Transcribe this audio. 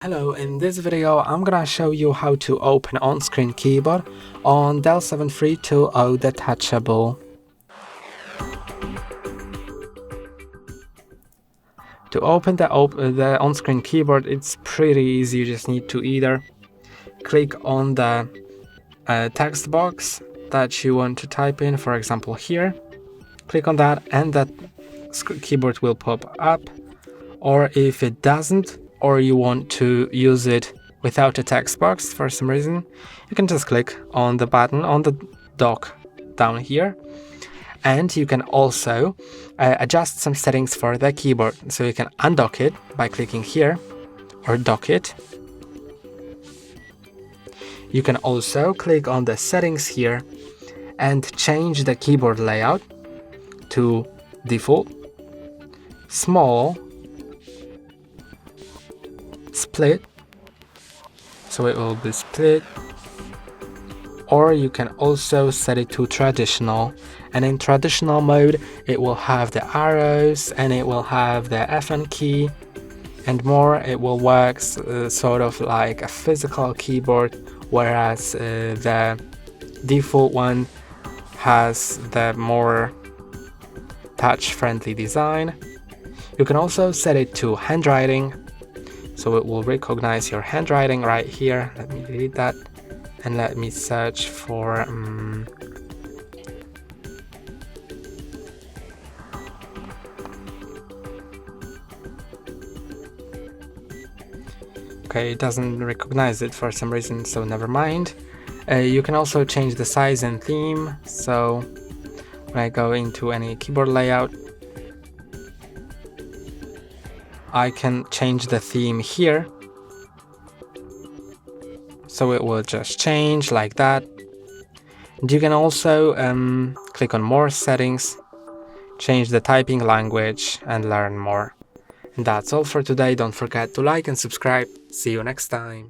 Hello, in this video I'm gonna show you how to open on-screen keyboard on Dell 7320 Detachable. To open the on-screen keyboard, it's pretty easy. You just need to either click on the text box that you want to type in, for example here. Click on that and that keyboard will pop up, or if it doesn't, or you want to use it without a text box for some reason, you can just click on the button on the dock down here, and you can also adjust some settings for the keyboard. So you can undock it by clicking here, or dock it. You can also click on the settings here and change the keyboard layout to default, small, split, so it will be split, or you can also set it to traditional, and in traditional mode it will have the arrows and it will have the FN key and more. It will work sort of like a physical keyboard, whereas the default one has the more touch-friendly design. You can also set it to handwriting, so it will recognize your handwriting right here. Let me delete that and let me search for okay, it doesn't recognize it for some reason, so never mind. You can also change the size and theme, so when I go into any keyboard layout, I can change the theme here, so it will just change like that. And you can also click on more settings, change the typing language and learn more. And that's all for today. Don't forget to like and subscribe. See you next time.